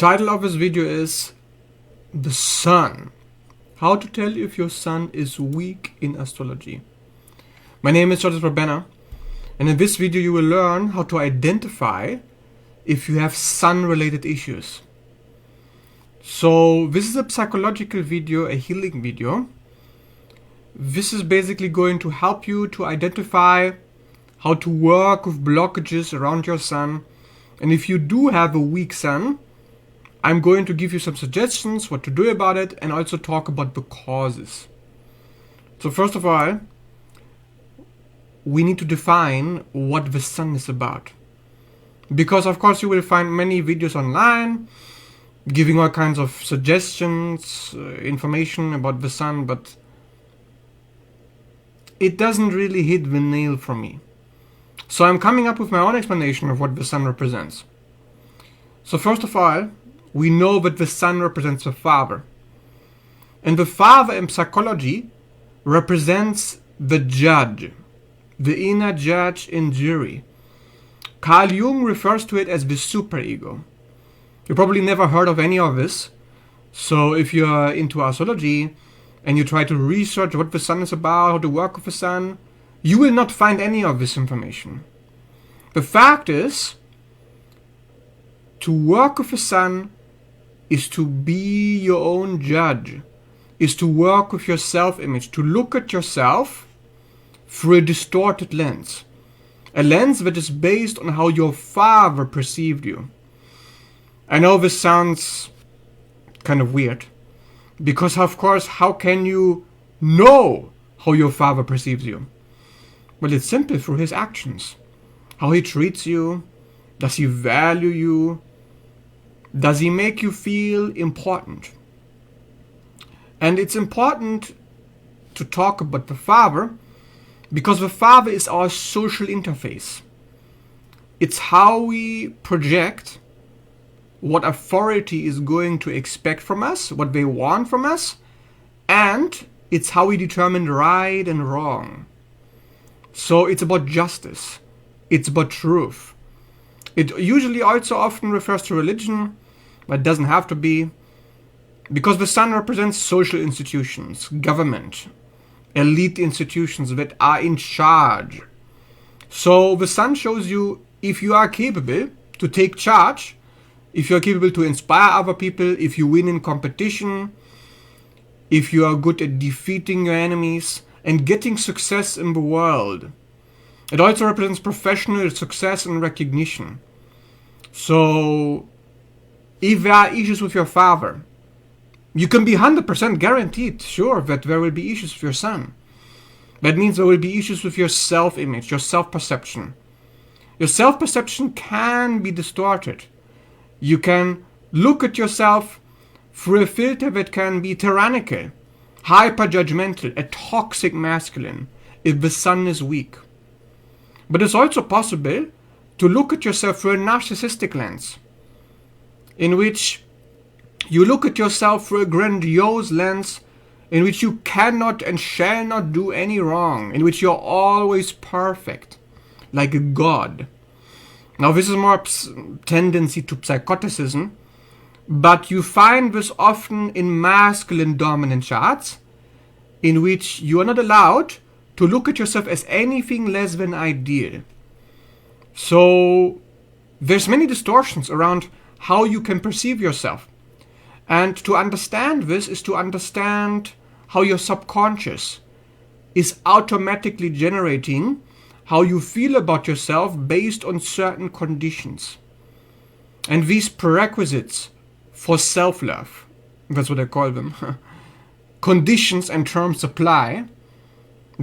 title of this video is The Sun. How to tell if your sun is weak in astrology. My name is Joseph Rabena, and in this video you will learn how to identify if you have sun-related issues. So this is a psychological video, a healing video. This is basically going to help you to identify how to work with blockages around your sun. And if you do have a weak sun, I'm going to give you some suggestions what to do about it and also talk about the causes. So first of all, we need to define what the sun is about. Because of course you will find many videos online giving all kinds of suggestions, information about the sun, but it doesn't really hit the nail for me. So I'm coming up with my own explanation of what the sun represents. So first of all, we know that the sun represents the father. And the father in psychology represents the judge, the inner judge and jury. Carl Jung refers to it as the superego. You probably never heard of any of this. So if you're into astrology and you try to research what the sun is about, how to work with the sun, you will not find any of this information. The fact is, to work with the sun is to be your own judge, is to work with your self-image, to look at yourself through a distorted lens. A lens that is based on how your father perceived you. I know this sounds kind of weird, because of course, how can you know how your father perceives you? Well, it's simple, through his actions. How he treats you, does he value you? Does he make you feel important? And it's important to talk about the father because the father is our social interface. It's how we project what authority is going to expect from us, what they want from us, and it's how we determine right and wrong. So it's about justice. It's about truth. It usually also often refers to religion, but it doesn't have to be, because the sun represents social institutions, government, elite institutions that are in charge. So the sun shows you if you are capable to take charge, if you are capable to inspire other people, if you win in competition, if you are good at defeating your enemies and getting success in the world. It also represents professional success and recognition. So if there are issues with your father, you can be 100% guaranteed sure that there will be issues with your son. That means there will be issues with your self-image, your self-perception. Your self-perception can be distorted. You can look at yourself through a filter that can be tyrannical, hyper-judgmental, a toxic masculine, if the sun is weak. But it's also possible to look at yourself through a narcissistic lens, in which you look at yourself through a grandiose lens, in which you cannot and shall not do any wrong, in which you're always perfect, like a god. Now this is more tendency to psychoticism, but you find this often in masculine dominant charts, in which you are not allowed to look at yourself as anything less than ideal. So there's many distortions around how you can perceive yourself. And to understand this is to understand how your subconscious is automatically generating how you feel about yourself based on certain conditions. And these prerequisites for self-love, that's what I call them, conditions and terms apply,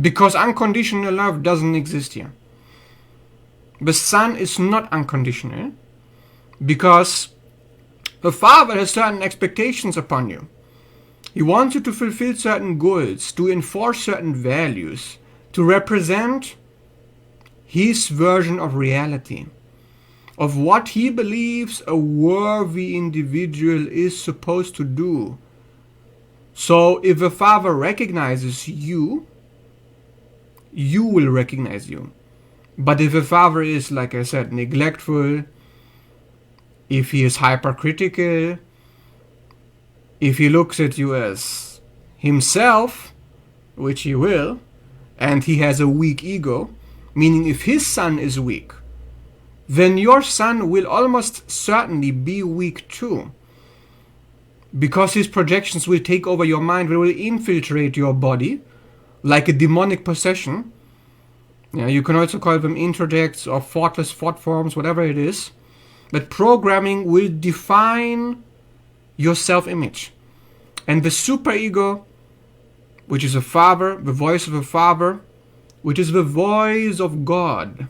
because unconditional love doesn't exist here. The sun is not unconditional, because the father has certain expectations upon you. He wants you to fulfill certain goals, to enforce certain values, to represent his version of reality, of what he believes a worthy individual is supposed to do. So if the father recognizes you, you will recognize you. But if the father is, like I said, neglectful, if he is hypercritical, if he looks at you as himself, which he will, and he has a weak ego, meaning if his sun is weak, then your sun will almost certainly be weak too. Because his projections will take over your mind, will infiltrate your body like a demonic possession. Yeah, you can also call them introjects or thoughtless thought forms, whatever it is. But programming will define your self-image. And the superego, which is a father, the voice of a father, which is the voice of God,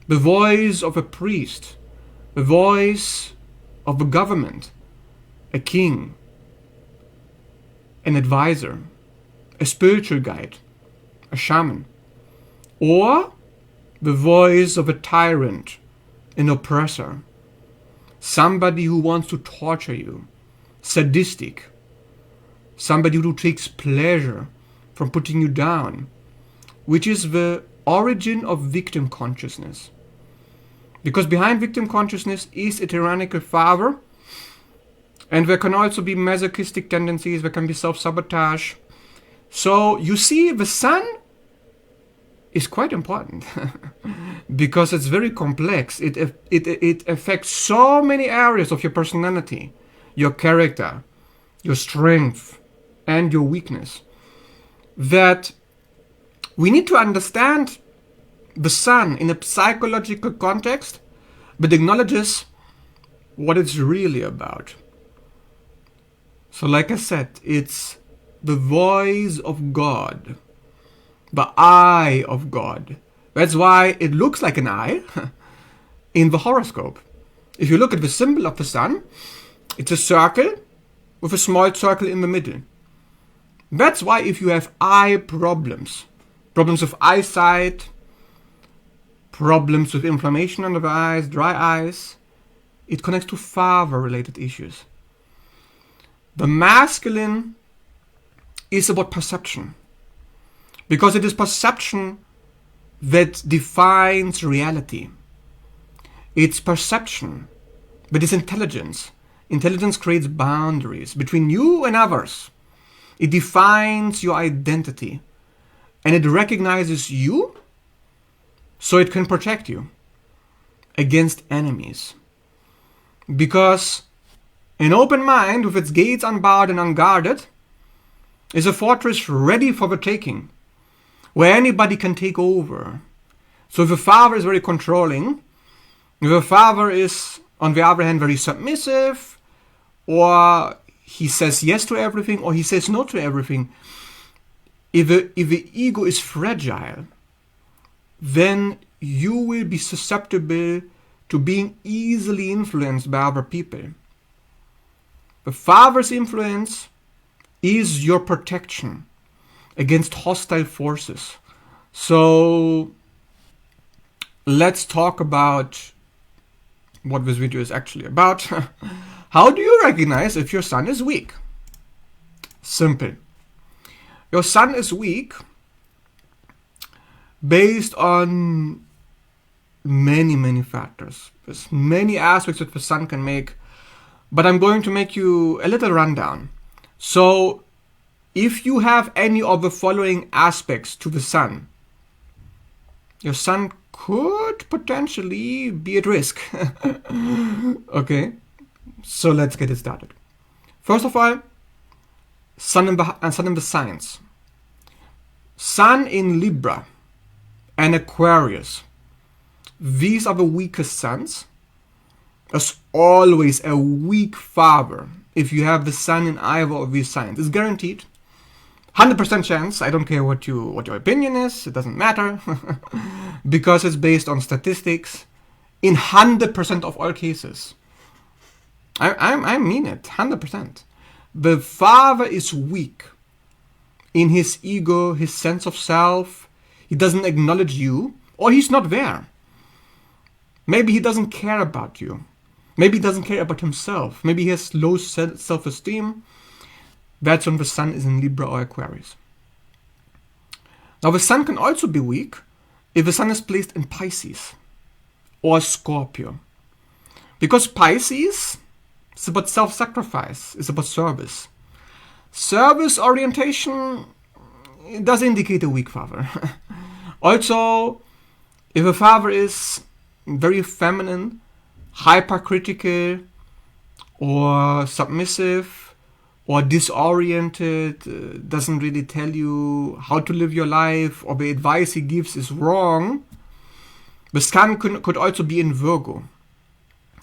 the voice of a priest, the voice of a government, a king, an advisor, a spiritual guide, a shaman, or the voice of a tyrant, an oppressor, somebody who wants to torture you, sadistic, somebody who takes pleasure from putting you down, which is the origin of victim consciousness. Because behind victim consciousness is a tyrannical father, and there can also be masochistic tendencies, there can be self-sabotage. So you see, the sun is quite important because it's very complex. It affects so many areas of your personality, your character, your strength, and your weakness, that we need to understand the sun in a psychological context, but acknowledges what it's really about. So like I said, it's the voice of God, the eye of God. That's why it looks like an eye in the horoscope. If you look at the symbol of the sun, it's a circle with a small circle in the middle. That's why if you have eye problems, problems of eyesight, problems with inflammation under the eyes, dry eyes, it connects to father-related issues. The masculine is about perception, because it is perception that defines reality. It's perception, but it's intelligence. Intelligence creates boundaries between you and others. It defines your identity, and it recognizes you so it can protect you against enemies. Because an open mind with its gates unbarred and unguarded is a fortress ready for the taking, where anybody can take over. So if a father is very controlling, if a father is, on the other hand, very submissive, or he says yes to everything, or he says no to everything, if the ego is fragile, then you will be susceptible to being easily influenced by other people. The father's influence is your protection against hostile forces. So let's talk about what this video is actually about. How do you recognize if your sun is weak? Simple. Your sun is weak based on many factors. There's many aspects that the sun can make, but I'm going to make you a little rundown. So if you have any of the following aspects to the sun, your sun could potentially be at risk. Okay, so let's get it started. First of all, sun in the signs. Sun in Libra and Aquarius. These are the weakest suns. There's always a weak father if you have the sun in either of these signs. It's guaranteed. 100% chance. I don't care what your opinion is. It doesn't matter. Because it's based on statistics in 100% of all cases. I mean it. 100%. The father is weak in his ego, his sense of self. He doesn't acknowledge you, or he's not there. Maybe he doesn't care about you. Maybe he doesn't care about himself. Maybe he has low self-esteem. That's when the sun is in Libra or Aquarius. Now the sun can also be weak if the sun is placed in Pisces or Scorpio. Because Pisces is about self-sacrifice, it's about service. Service orientation does indicate a weak father. Also, if a father is very feminine, hypercritical, or submissive, or disoriented, doesn't really tell you how to live your life, or the advice he gives is wrong, the sun could also be in Virgo.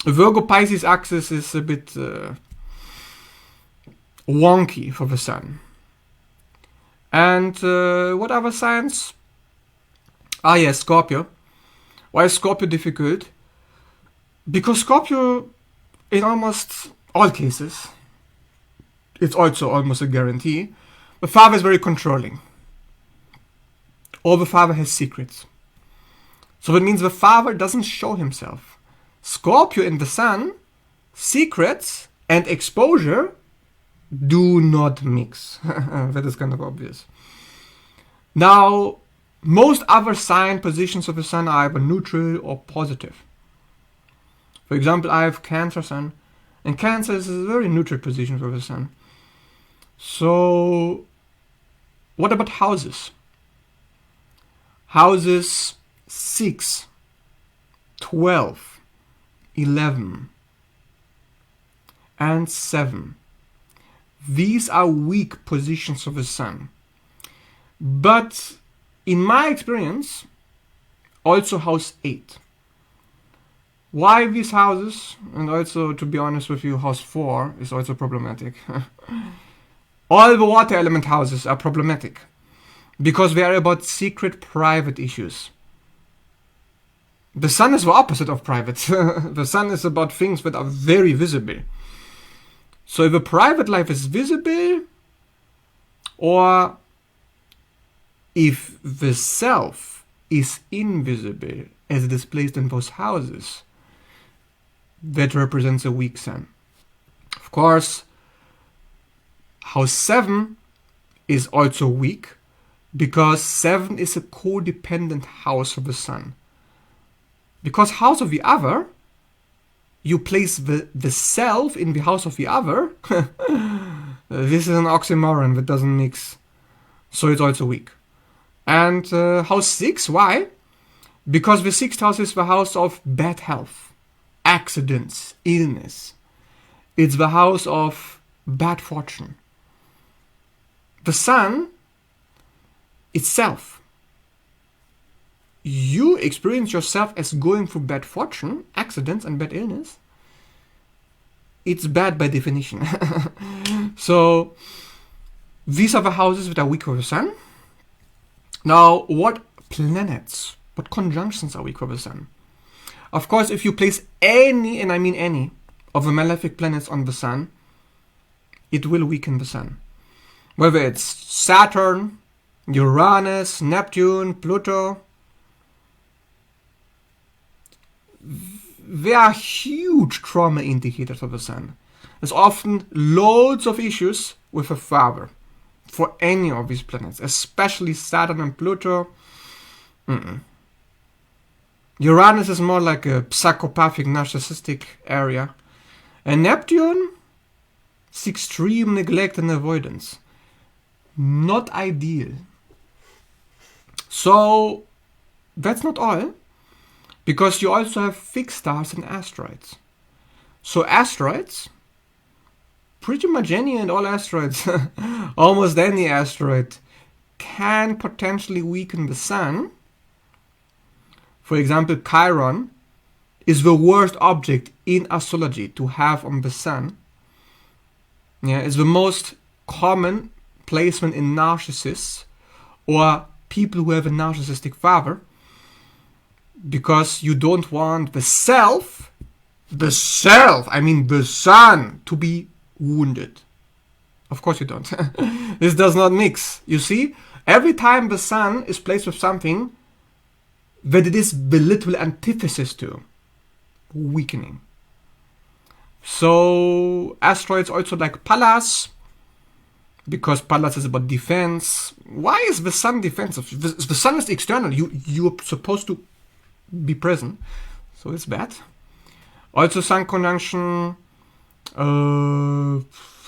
The Virgo-Pisces axis is a bit wonky for the sun. And what other signs? Yes, Scorpio. Why is Scorpio difficult? Because Scorpio, in almost all cases, it's also almost a guarantee, the father is very controlling. Or the father has secrets. So that means the father doesn't show himself. Scorpio in the sun, secrets and exposure do not mix. That is kind of obvious. Now, most other sign positions of the sun are either neutral or positive. For example, I have Cancer sun, and Cancer is a very neutral position for the sun. So, what about houses? Houses 6, 12, 11, and 7. These are weak positions of the sun. But in my experience, also house 8. Why these houses? And also, to be honest with you, house 4 is also problematic. All the water element houses are problematic because they are about secret private issues. The sun is the opposite of private. The sun is about things that are very visible. So if a private life is visible, or if the self is invisible as it is placed in those houses, that represents a weak sun. Of course, house 7 is also weak because 7 is a codependent house of the sun. Because house of the other, you place the self in the house of the other. This is an oxymoron that doesn't mix. So it's also weak. And house 6, why? Because the 6th house is the house of bad health, accidents, illness. It's the house of bad fortune. The sun itself, you experience yourself as going through bad fortune, accidents, and bad illness. It's bad by definition. So these are the houses that are weak for the sun. Now, what planets, what conjunctions are weak for the sun? Of course, if you place any, and I mean any, of the malefic planets on the sun, it will weaken the sun. Whether it's Saturn, Uranus, Neptune, Pluto, they are huge trauma indicators of the sun. There's often loads of issues with the father for any of these planets, especially Saturn and Pluto. Uranus is more like a psychopathic, narcissistic area. And Neptune is extreme neglect and avoidance. Not ideal. So, that's not all. Because you also have fixed stars and asteroids. So asteroids, pretty much any and all asteroids, almost any asteroid, can potentially weaken the sun. For example, Chiron is the worst object in astrology to have on the sun. Yeah, it's the most common placement in narcissists or people who have a narcissistic father. Because you don't want the self, I mean the sun, to be wounded. Of course you don't. This does not mix. You see, every time the sun is placed with something that it is the literal antithesis to, weakening. So asteroids also like Pallas, because Pallas is about defense. Why is the sun defensive? The sun is external. You're supposed to be present, so it's bad. Also Sun conjunction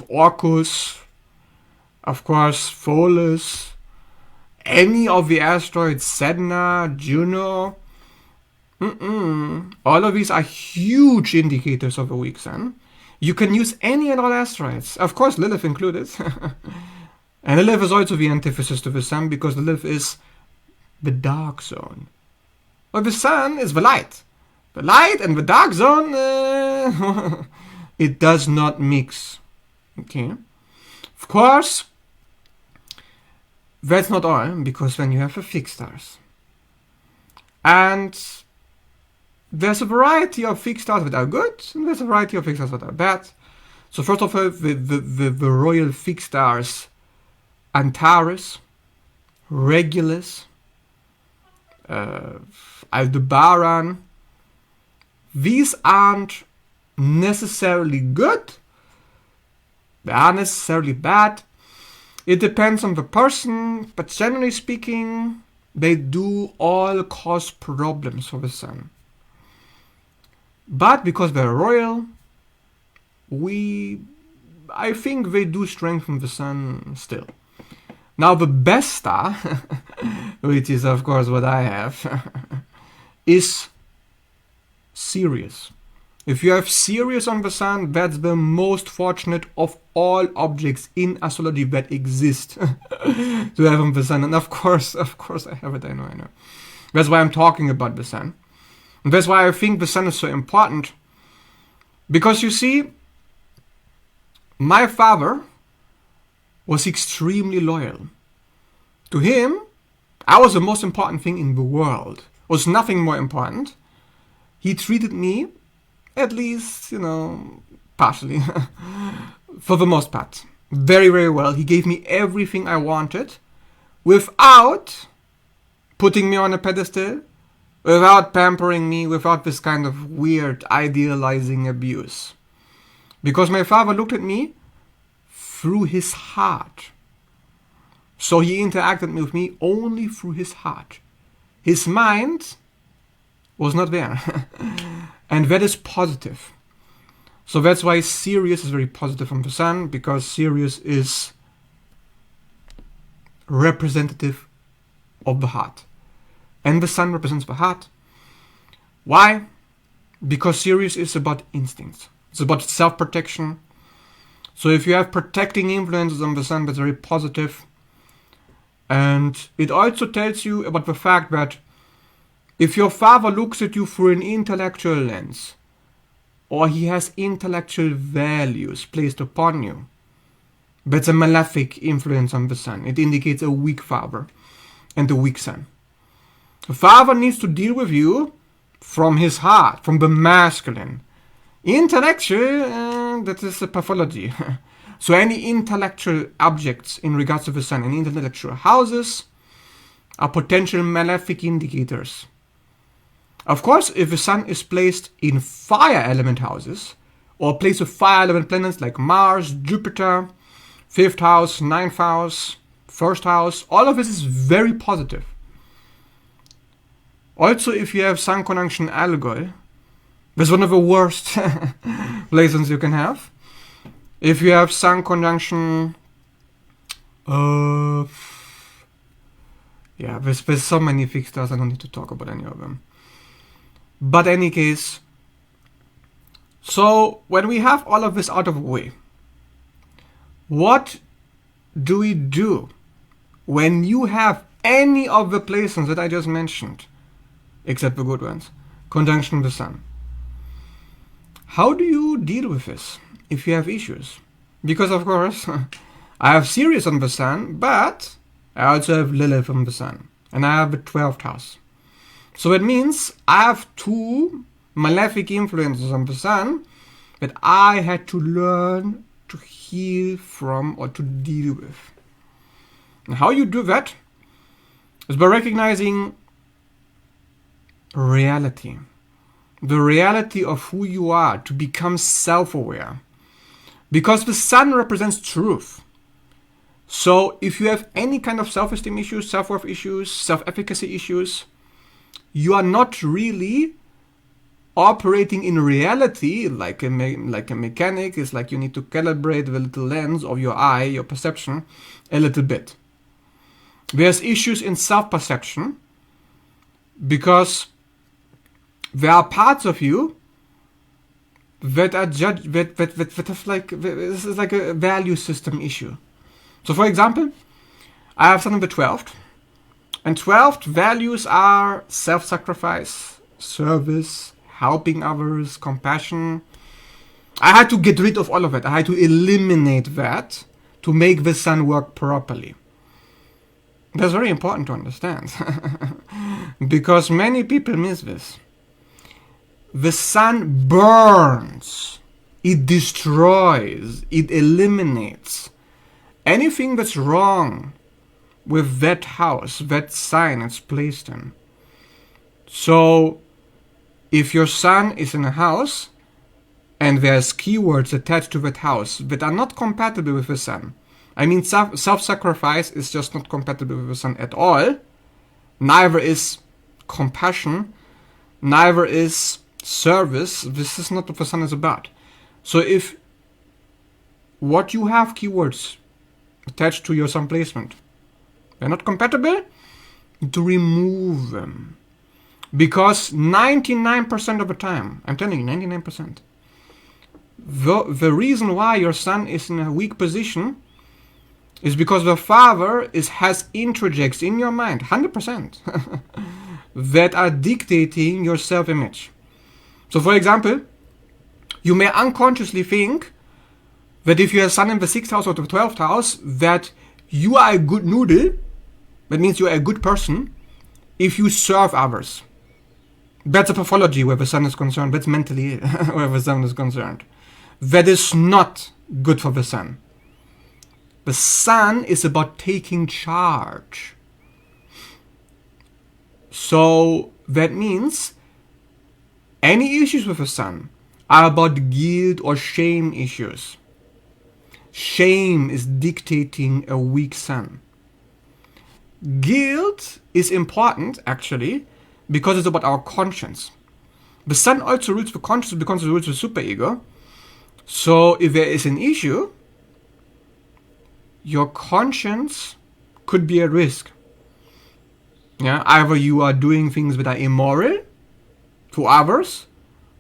Orcus, of course Pholus, any of the asteroids, Sedna, Juno. All of these are huge indicators of a weak sun. You can use any and all asteroids, of course Lilith included. And Lilith is also the antithesis to the sun, because Lilith is the dark zone. Well, the sun is the light. The light and the dark zone, it does not mix. Okay. Of course, that's not all, because then you have the fixed stars. And there's a variety of fixed stars that are good, and there's a variety of fixed stars that are bad. So first of all, the royal fixed stars, Antares, Regulus, Aldebaran, these aren't necessarily good, they aren't necessarily bad. It depends on the person, but generally speaking, they do all cause problems for the sun. But because they're royal, I think they do strengthen the sun still. Now the best star, which is of course what I have, is Sirius. If you have Sirius on the sun, that's the most fortunate of all objects in astrology that exist to have on the sun. And of course I have it, I know. That's why I'm talking about the sun. And that's why I think the sun is so important. Because you see, my father was extremely loyal. To him, I was the most important thing in the world. Was nothing more important. He treated me, at least, partially, for the most part, very, very well. He gave me everything I wanted without putting me on a pedestal, without pampering me, without this kind of weird idealizing abuse. Because my father looked at me through his heart. So he interacted with me only through his heart. His mind was not there. And that is positive. So that's why Sirius is very positive on the sun, because Sirius is representative of the heart. And the sun represents the heart. Why? Because Sirius is about instincts. It's about self-protection. So if you have protecting influences on the sun, that's very positive. And it also tells you about the fact that if your father looks at you through an intellectual lens, or he has intellectual values placed upon you, that's a malefic influence on the sun. It indicates a weak father and a weak son. The father needs to deal with you from his heart, from the masculine. Intellectual, that is a pathology. So any intellectual objects in regards to the sun, any intellectual houses, are potential malefic indicators. Of course, if the sun is placed in fire element houses, or placed with fire element planets like Mars, Jupiter, 5th house, 9th house, 1st house, all of this is very positive. Also, if you have sun conjunction Algol, that's one of the worst placements you can have. If you have sun conjunction, there's so many fixed stars, I don't need to talk about any of them. But any case, so when we have all of this out of the way, what do we do when you have any of the placements that I just mentioned, except the good ones, conjunction the sun? How do you deal with this if you have issues? Because of course, I have Sirius on the sun, but I also have Lilith on the sun, and I have the 12th house. So it means I have two malefic influences on the sun that I had to learn to heal from or to deal with. And how you do that is by recognizing reality. The reality of who you are, to become self-aware. Because the sun represents truth. So if you have any kind of self-esteem issues, self-worth issues, self-efficacy issues, you are not really operating in reality like a mechanic is like you need to calibrate the little lens of your eye, your perception, a little bit. There's issues in self-perception because there are parts of you that are judged that have like this is like a value system issue. So for example, I have something the 12th, and 12th values are self-sacrifice, service, helping others, compassion. I had to get rid of all of it. I had to eliminate that to make the sun work properly. That's very important to understand because many people miss this. The sun burns, it destroys, it eliminates anything that's wrong with that house, that sign it's placed in. So if your sun is in a house and there's keywords attached to that house that are not compatible with the sun, I mean self-sacrifice is just not compatible with the sun at all, neither is compassion, neither is service. This is not what the sun is about. So if what you have keywords attached to your sun placement, they're not compatible, to remove them. Because 99% of the time, I'm telling you, 99%, the reason why your sun is in a weak position is because the father has introjects in your mind, 100%, that are dictating your self-image. So for example, you may unconsciously think that if you have sun in the 6th house or the 12th house, that you are a good noodle, that means you are a good person, if you serve others. That's a pathology where the sun is concerned. That's mentally where the sun is concerned. That is not good for the sun. The sun is about taking charge. So that means any issues with the sun are about guilt or shame issues. Shame is dictating a weak sun. Guilt is important, actually, because it's about our conscience. The sun also rules the conscience because it rules the superego. So if there is an issue, your conscience could be at risk. Yeah, either you are doing things that are immoral to others,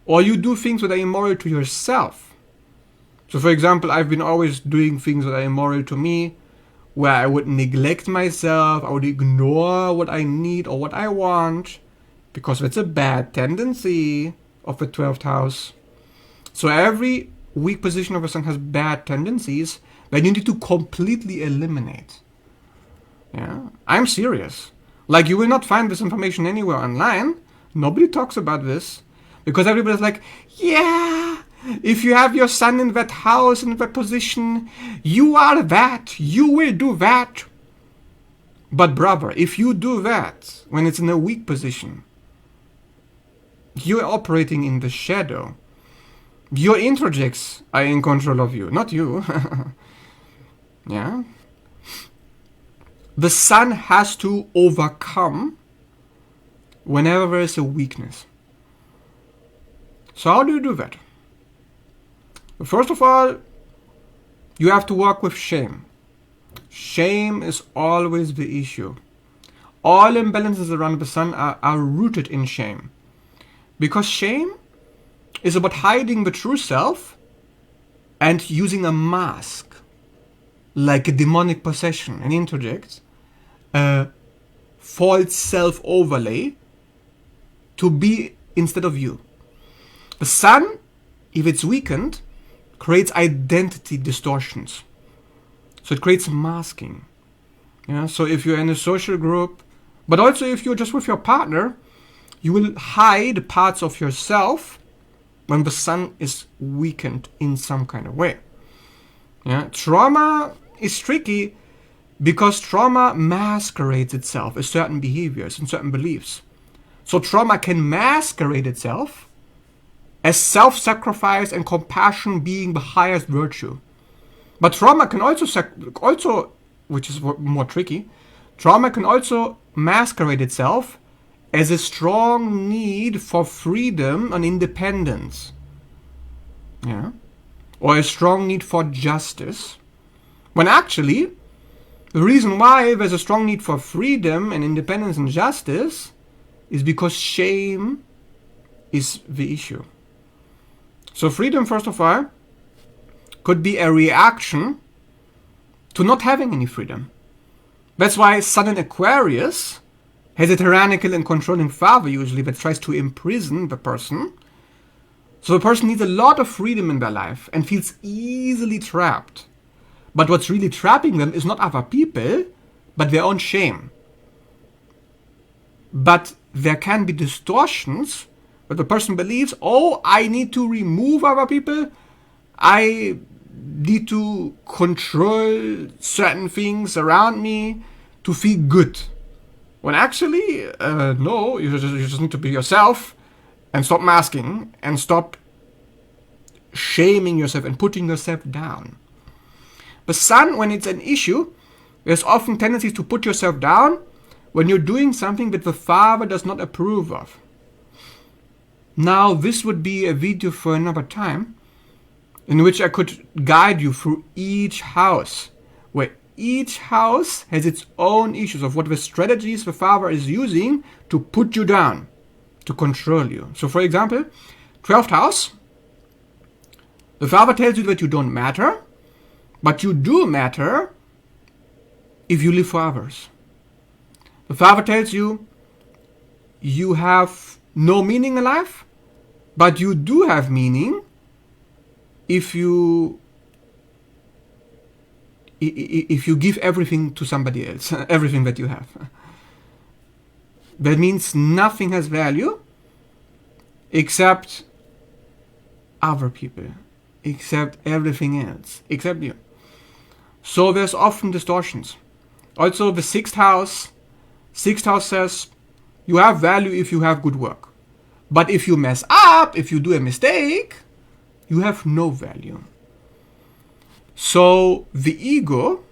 or you do things that are immoral to yourself. So for example, I've been always doing things that are immoral to me, where I would neglect myself, I would ignore what I need or what I want, because that's a bad tendency of the 12th house. So every weak position of a sun has bad tendencies that you need to completely eliminate. Yeah, I'm serious. Like, you will not find this information anywhere online. Nobody talks about this because everybody's like, yeah, if you have your sun in that house, in that position, you are that, you will do that. But brother, if you do that when it's in a weak position, you're operating in the shadow. Your introjects are in control of you, not you. Yeah. The sun has to overcome whenever there is a weakness. So how do you do that? First of all, you have to work with shame. Shame is always the issue. All imbalances around the sun are rooted in shame. Because shame is about hiding the true self and using a mask, like a demonic possession, an introject, a false self-overlay to be instead of you. The sun, if it's weakened, creates identity distortions. So it creates masking. Yeah? So if you're in a social group, but also if you're just with your partner, you will hide parts of yourself when the sun is weakened in some kind of way. Yeah? Trauma is tricky because trauma masquerades itself as certain behaviors and certain beliefs. So trauma can masquerade itself as self-sacrifice and compassion being the highest virtue. But trauma can also, which is more tricky, trauma can also masquerade itself as a strong need for freedom and independence. Yeah? Or a strong need for justice. When actually, the reason why there's a strong need for freedom and independence and justice is because shame is the issue. So freedom, first of all, could be a reaction to not having any freedom. That's why Sun in Aquarius has a tyrannical and controlling father usually that tries to imprison the person. So the person needs a lot of freedom in their life and feels easily trapped. But what's really trapping them is not other people, but their own shame. But there can be distortions where the person believes, oh, I need to remove other people, I need to control certain things around me to feel good. When actually, no, you just need to be yourself and stop masking and stop shaming yourself and putting yourself down. The Sun, when it's an issue, there's often tendencies to put yourself down when you're doing something that the father does not approve of. Now, this would be a video for another time in which I could guide you through each house, where each house has its own issues of what the strategies the father is using to put you down, to control you. So, for example, 12th house, the father tells you that you don't matter, but you do matter if you live for others. The father tells you you have no meaning in life, but you do have meaning if you give everything to somebody else, everything that you have. That means nothing has value except other people, except everything else, except you. So there's often distortions. Also, the 6th house says you have value if you have good work. But if you mess up, if you do a mistake, you have no value. So the ego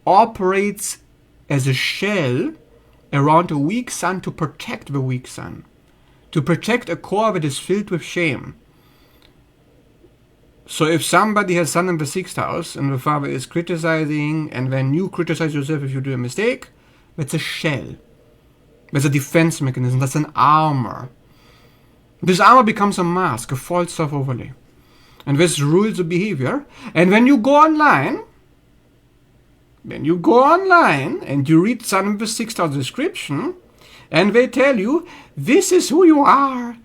operates as a shell around a weak Sun to protect the weak Sun, to protect a core that is filled with shame. So if somebody has Sun in the 6th house and the father is criticizing, and when you criticize yourself if you do a mistake, that's a shell. That's a defense mechanism. That's an armor. This armor becomes a mask, a false self-overlay. And this rules the behavior. And when you go online and you read Sun in the 6th house description, and they tell you, this is who you are.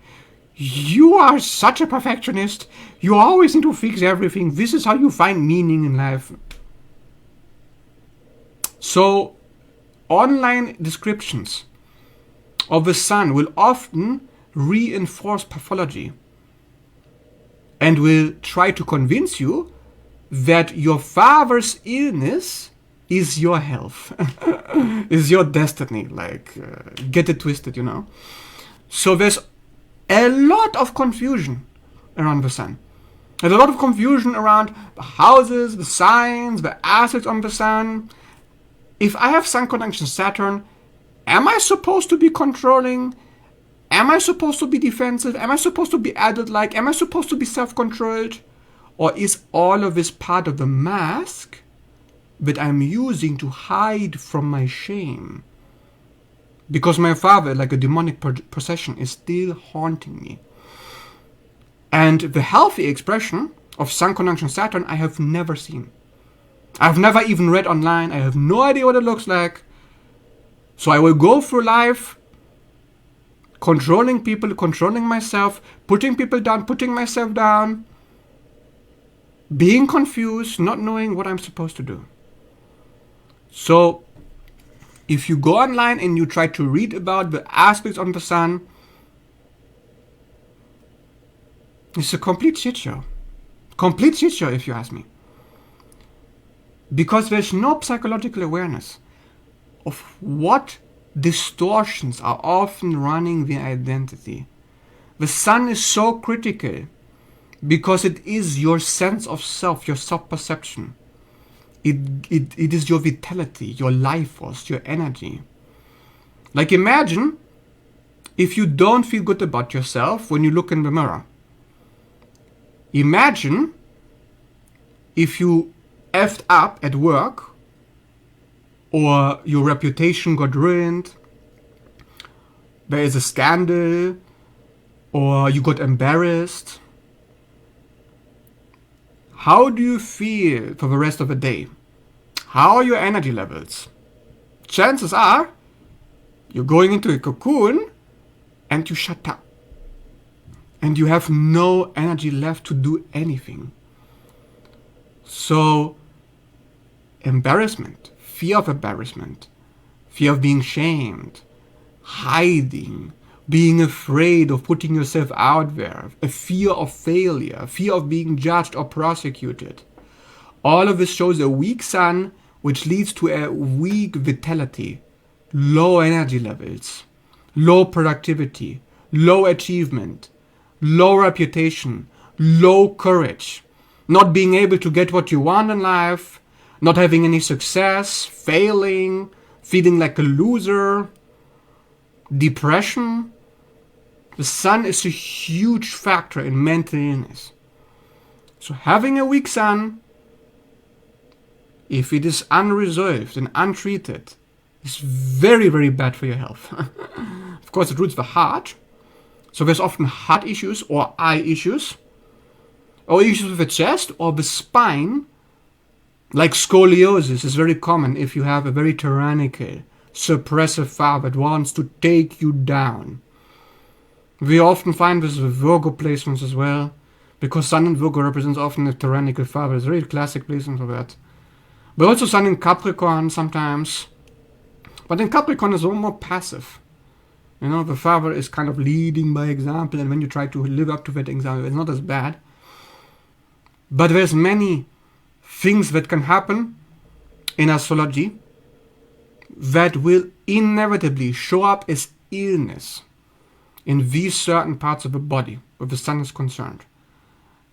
You are such a perfectionist. You always need to fix everything. This is how you find meaning in life. So, online descriptions of the Sun will often reinforce pathology and will try to convince you that your father's illness is your health, is your destiny. Get it twisted, you know. So there's a lot of confusion around the Sun. There's a lot of confusion around the houses, the signs, the aspects on the Sun. If I have Sun conjunction Saturn, am I supposed to be controlling? Am I supposed to be defensive? Am I supposed to be adult-like? Am I supposed to be self-controlled? Or is all of this part of the mask that I'm using to hide from my shame? Because my father, like a demonic possession, is still haunting me. And the healthy expression of Sun conjunction Saturn I have never seen. I've never even read online. I have no idea what it looks like. So I will go through life controlling people, controlling myself, putting people down, putting myself down, being confused, not knowing what I'm supposed to do. So if you go online and you try to read about the aspects on the Sun, it's a complete shit show. Complete shit show, if you ask me. Because there's no psychological awareness of what distortions are often running the identity. The Sun is so critical because it is your sense of self, your self-perception. It is your vitality, your life force, your energy. Like imagine if you don't feel good about yourself when you look in the mirror. Imagine if you effed up at work, or your reputation got ruined, there is a scandal, or you got embarrassed. How do you feel for the rest of the day? How are your energy levels? Chances are you're going into a cocoon and you shut up. And you have no energy left to do anything. So, embarrassment, fear of embarrassment, fear of being shamed, hiding, being afraid of putting yourself out there, a fear of failure, a fear of being judged or prosecuted. All of this shows a weak sun, which leads to a weak vitality, low energy levels, low productivity, low achievement, low reputation, low courage, not being able to get what you want in life, not having any success, failing, feeling like a loser, depression. The sun is a huge factor in mental illness. So having a weak sun, if it is unresolved and untreated, is very, very bad for your health. Of course, it ruins the heart. So there's often heart issues or eye issues, or issues with the chest or the spine, like scoliosis is very common if you have a very tyrannical, suppressive father that wants to take you down. We often find this with Virgo placements as well, because Sun in Virgo represents often a tyrannical father. It's a very classic placement for that. But also Sun in Capricorn sometimes. But in Capricorn is more passive. You know, the father is kind of leading by example, and when you try to live up to that example, it's not as bad. But there's many things that can happen in astrology that will inevitably show up as illness in these certain parts of the body where the sun is concerned.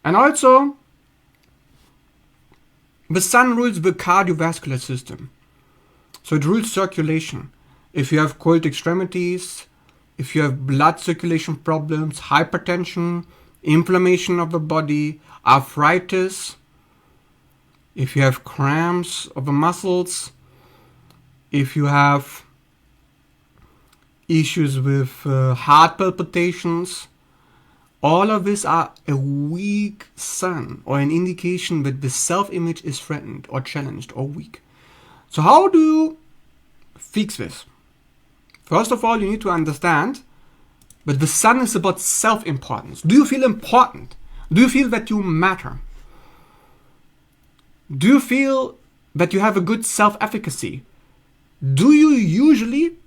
And also, the sun rules the cardiovascular system. So it rules circulation. If you have cold extremities, if you have blood circulation problems, hypertension, inflammation of the body, arthritis, if you have cramps of the muscles, if you have issues with heart palpitations, all of these are a weak sun or an indication that the self-image is threatened or challenged or weak. So how do you fix this? First of all, you need to understand that the sun is about self-importance. Do you feel important? Do you feel that you matter? Do you feel that you have a good self-efficacy? Do you usually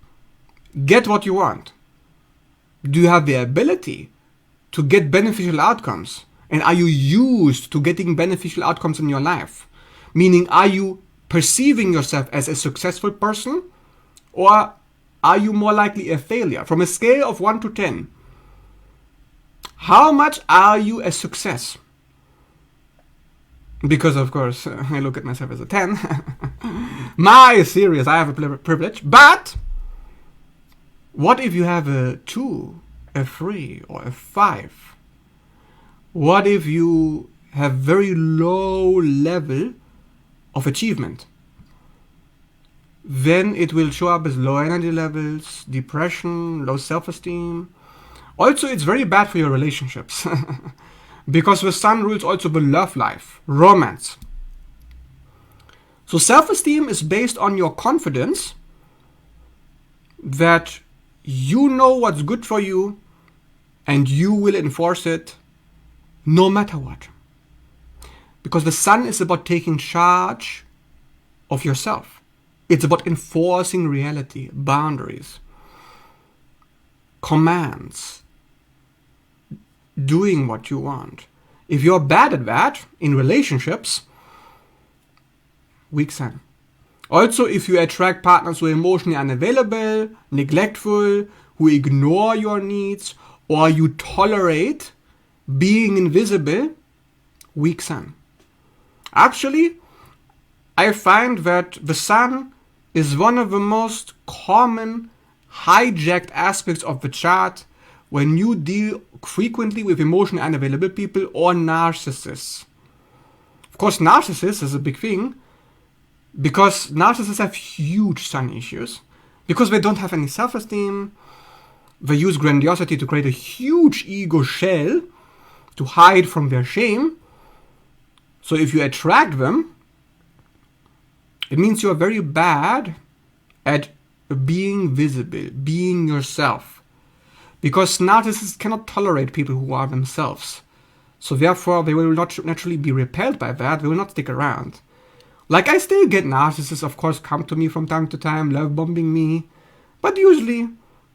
get what you want? Do you have the ability to get beneficial outcomes? And are you used to getting beneficial outcomes in your life? Meaning, are you perceiving yourself as a successful person, or are you more likely a failure? From a scale of 1 to 10, how much are you a success? Because, of course, I look at myself as a 10. My serious, I have a privilege. But what if you have a 2, a 3, or a 5? What if you have very low level of achievement? Then it will show up as low energy levels, depression, low self-esteem. Also, it's very bad for your relationships. Because the sun rules also the love life, romance. So self-esteem is based on your confidence that you know what's good for you and you will enforce it no matter what. Because the sun is about taking charge of yourself. It's about enforcing reality, boundaries, commands, doing what you want. If you're bad at that in relationships, weak sun. Also, if you attract partners who are emotionally unavailable, neglectful, who ignore your needs, or you tolerate being invisible, weak sun. Actually, I find that the sun is one of the most common hijacked aspects of the chart when you deal frequently with emotionally unavailable people or narcissists. Of course, narcissists is a big thing because narcissists have huge sun issues because they don't have any self-esteem. They use grandiosity to create a huge ego shell to hide from their shame. So if you attract them, it means you're very bad at being visible, being yourself. Because narcissists cannot tolerate people who are themselves. So therefore, they will not naturally be repelled by that. They will not stick around. Like, I still get narcissists, of course, come to me from time to time, love bombing me. But usually,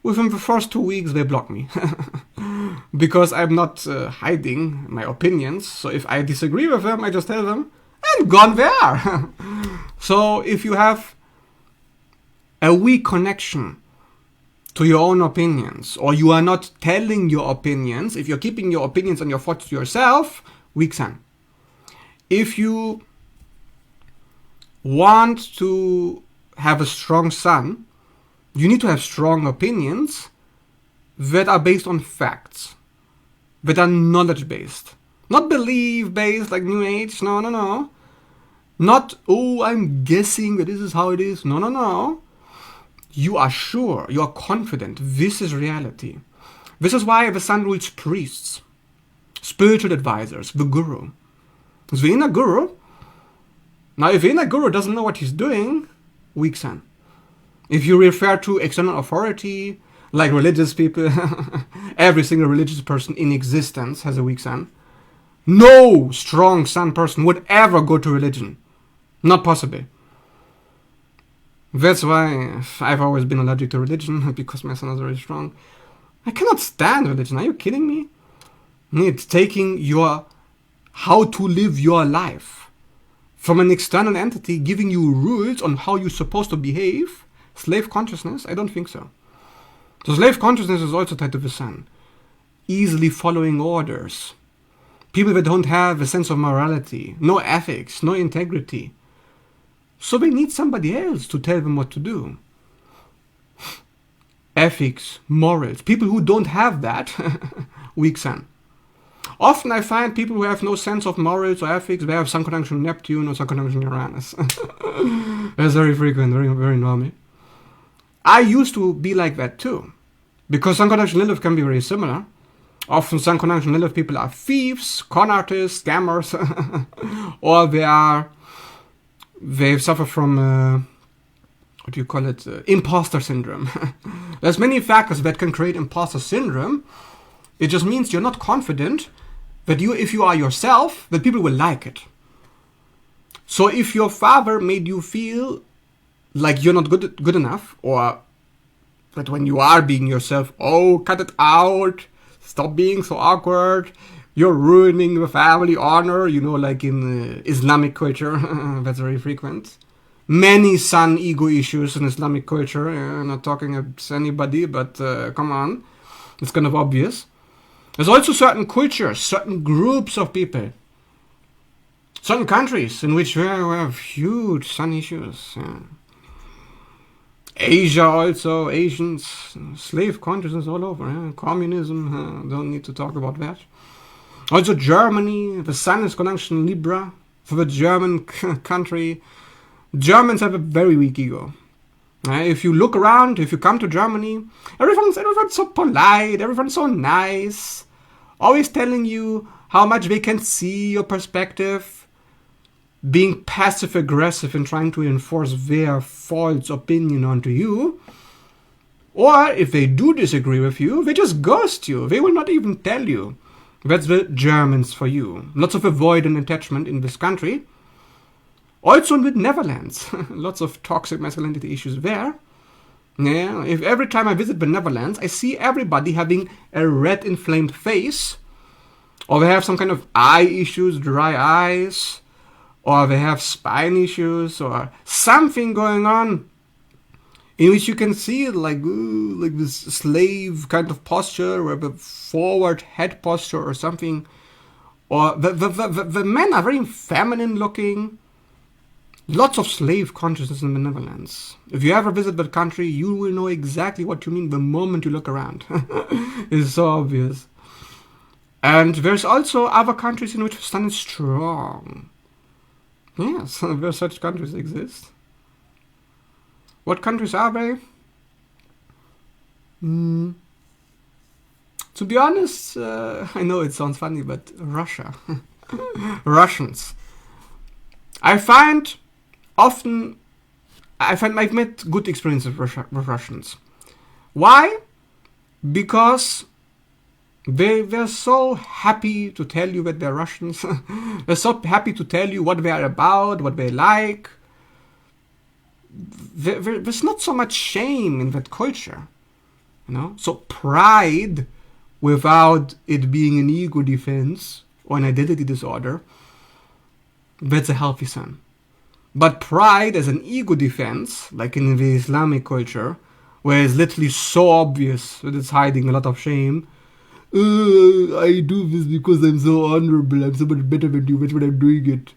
within the first 2 weeks, they block me. Because I'm not hiding my opinions. So if I disagree with them, I just tell them, and gone they are. So if you have a weak connection to your own opinions, or you are not telling your opinions, if you're keeping your opinions and your thoughts to yourself, weak sun. If you want to have a strong sun, you need to have strong opinions that are based on facts, that are knowledge-based. Not belief-based like New Age, no. Not, oh, I'm guessing that this is how it is. No. You are sure, you are confident, this is reality. This is why the sun rules priests, spiritual advisors, the guru. The inner guru, now if the inner guru doesn't know what he's doing, weak sun. If you refer to external authority, like religious people, every single religious person in existence has a weak sun. No strong sun person would ever go to religion. Not possible. That's why I've always been allergic to religion, because my sun is very strong. I cannot stand religion. Are you kidding me? It's taking how to live your life from an external entity, giving you rules on how you're supposed to behave. Slave consciousness? I don't think so. So slave consciousness is also tied to the sun. Easily following orders. People that don't have a sense of morality, no ethics, no integrity. So they need somebody else to tell them what to do. Ethics, morals. People who don't have that, weak sun. Often I find people who have no sense of morals or ethics, they have sun conjunction Neptune or sun conjunction Uranus. That's very frequent, very, very normal. I used to be like that too. Because sun conjunction Lilith can be very similar. Often sun conjunction Lilith people are thieves, con artists, scammers, or they suffer from, imposter syndrome. There's many factors that can create imposter syndrome. It just means you're not confident that if you are yourself, that people will like it. So if your father made you feel like you're not good enough, or that when you are being yourself, oh, cut it out, stop being so awkward, you're ruining the family honor, like in Islamic culture, that's very frequent. Many sun ego issues in Islamic culture, I'm not talking about anybody, but come on, it's kind of obvious. There's also certain cultures, certain groups of people, certain countries in which we have huge sun issues. Yeah. Asia also, Asians, slave consciousness all over. Yeah. Communism, don't need to talk about that. Also Germany, the sun is conjunction Libra. For the German country, Germans have a very weak ego. If you look around, if you come to Germany, everyone's so polite, everyone's so nice, always telling you how much they can see your perspective, being passive-aggressive and trying to enforce their false opinion onto you. Or if they do disagree with you, they just ghost you. They will not even tell you. That's the Germans for you. Lots of avoidant attachment in this country. Also in the Netherlands, lots of toxic masculinity issues there. Yeah, if every time I visit the Netherlands, I see everybody having a red inflamed face, or they have some kind of eye issues, dry eyes, or they have spine issues, or something going on, in which you can see like this slave kind of posture, or the forward head posture, or something. Or the men are very feminine looking. Lots of slave consciousness in the Netherlands. If you ever visit that country, you will know exactly what you mean the moment you look around. It's so obvious. And there's also other countries in which the sun is strong. Yes, where such countries exist. What countries are they? To be honest, I know it sounds funny, but Russia. Russians. I find I've met good experiences with Russians. Why? Because they're so happy to tell you that they're Russians. They're so happy to tell you what they are about, what they like. There's not so much shame in that culture, So pride, without it being an ego defense or an identity disorder, that's a healthy son. But pride as an ego defense, like in the Islamic culture, where it's literally so obvious that it's hiding a lot of shame. I do this because I'm so honorable. I'm so much better than you. That's why I'm doing it.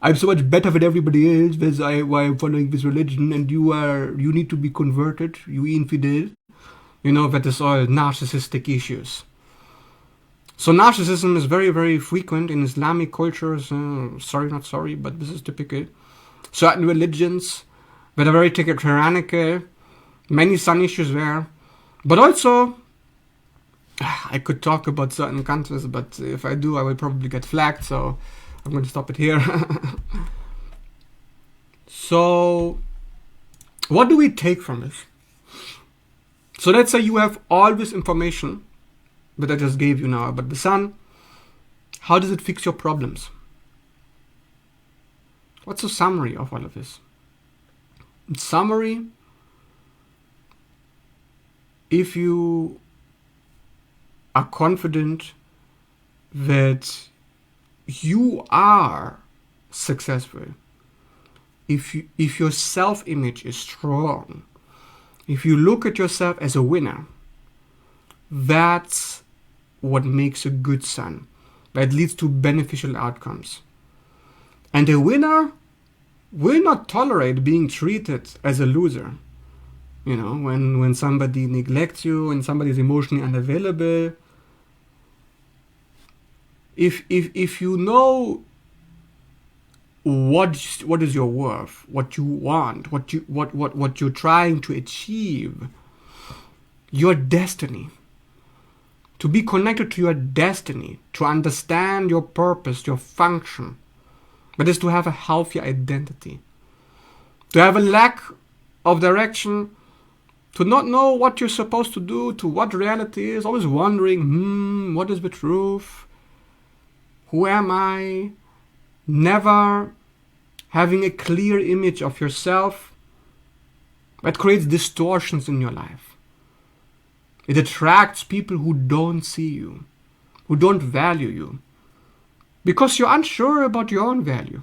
I'm so much better than everybody else. That's why I'm following this religion. And you need to be converted. You infidel. That is all narcissistic issues. So narcissism is very, very frequent in Islamic cultures. Not sorry, but this is typical. Certain religions that are very tyrannical. Many sun issues there. But also, I could talk about certain countries, but if I do, I will probably get flagged, so I'm going to stop it here. So, what do we take from this? So let's say you have all this information that I just gave you now about the sun. How does it fix your problems? What's the summary of all of this? In summary, if you are confident that you are successful, if your self-image is strong, if you look at yourself as a winner, that's what makes a good son. That leads to beneficial outcomes. And a winner will not tolerate being treated as a loser. When somebody neglects you, when somebody is emotionally unavailable. If you know what is your worth, what you want, what you're trying to achieve, your destiny, to be connected to your destiny, to understand your purpose, your function, that is to have a healthy identity, to have a lack of direction, to not know what you're supposed to do, to what reality is, always wondering, what is the truth? Who am I? Never having a clear image of yourself. That creates distortions in your life. It attracts people who don't see you, who don't value you, because you're unsure about your own value.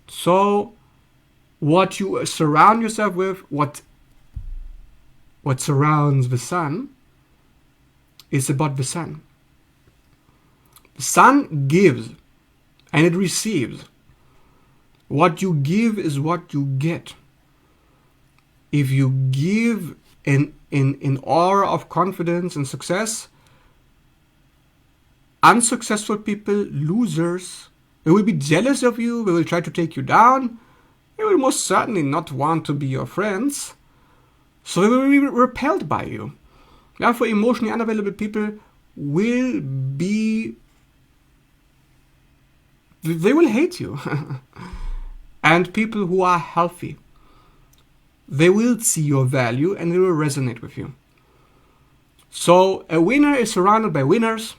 So what you surround yourself with, what surrounds the sun, is about the sun. The sun gives and it receives. What you give is what you get. If you give in aura of confidence and success, unsuccessful people, losers, they will be jealous of you, they will try to take you down, they will most certainly not want to be your friends, so they will be repelled by you. Therefore, emotionally unavailable people will hate you. And people who are healthy, they will see your value and they will resonate with you. So a winner is surrounded by winners,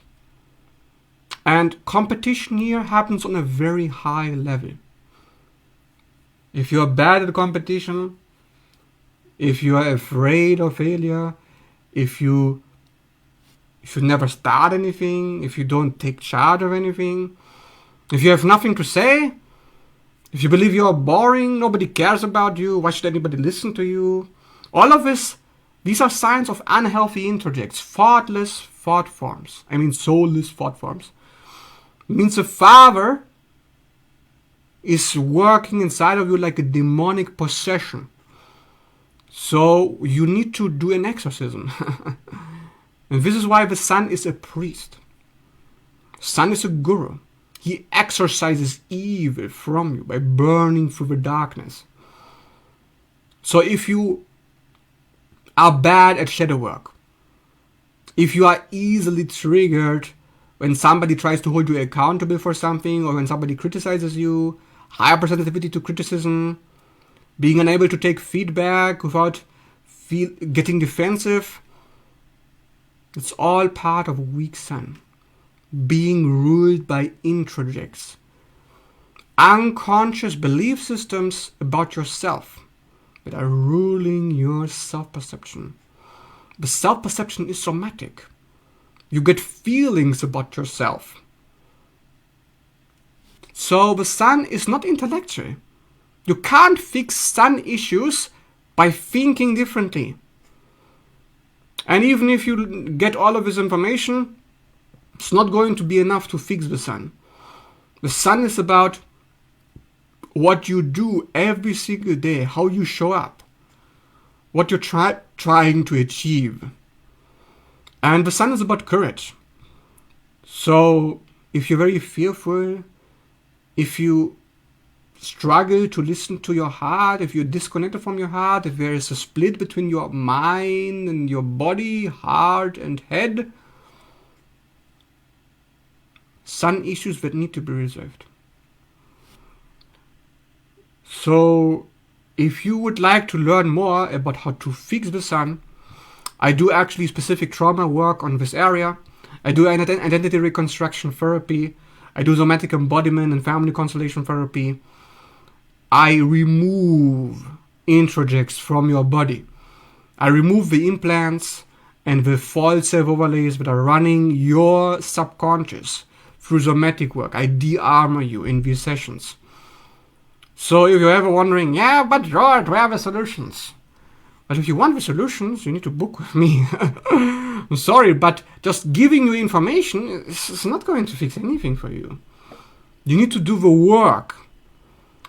and competition here happens on a very high level. If you're bad at competition, if you are afraid of failure, if you never start anything, if you don't take charge of anything, if you have nothing to say, if you believe you are boring, nobody cares about you, why should anybody listen to you? All of this, these are signs of unhealthy interjects, thoughtless thought forms. I mean soulless thought forms. It means the father is working inside of you like a demonic possession. So you need to do an exorcism. And this is why the sun is a priest. Sun is a guru. He exorcises evil from you by burning through the darkness. So if you are bad at shadow work, if you are easily triggered when somebody tries to hold you accountable for something, or when somebody criticizes you, hypersensitivity to criticism, being unable to take feedback without getting defensive, it's all part of a weak sun. Being ruled by introjects, unconscious belief systems about yourself that are ruling your self-perception. The self-perception is somatic. You get feelings about yourself. So the sun is not intellectual. You can't fix sun issues by thinking differently. And even if you get all of this information, it's not going to be enough to fix the sun. The sun is about what you do every single day, how you show up, what you're trying to achieve. And the sun is about courage. So if you're very fearful, if you struggle to listen to your heart, if you're disconnected from your heart, if there is a split between your mind and your body, heart and head, sun issues that need to be resolved. So if you would like to learn more about how to fix the sun, I do actually specific trauma work on this area. I do identity reconstruction therapy. I do somatic embodiment and family constellation therapy. I remove introjects from your body. I remove the implants and the false self-overlays that are running your subconscious through somatic work. I de-armor you in these sessions. So if you're ever wondering, yeah, but George, where are the solutions? But if you want the solutions, you need to book with me. I'm sorry, but just giving you information is not going to fix anything for you. You need to do the work.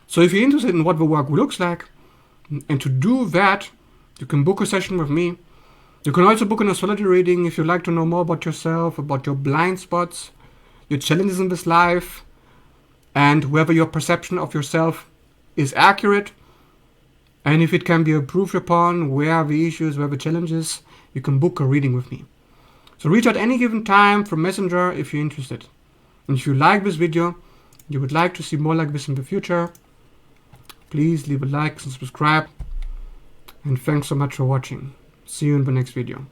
So if you're interested in what the work looks like, and to do that, you can book a session with me. You can also book an astrology reading if you'd like to know more about yourself, about your blind spots, your challenges in this life, and whether your perception of yourself is accurate, and if it can be improved upon, where are the issues, where are the challenges. You can book a reading with me. So reach out any given time from Messenger if you're interested. And if you like this video, you would like to see more like this in the future, please leave a like and subscribe. And thanks so much for watching. See you in the next video.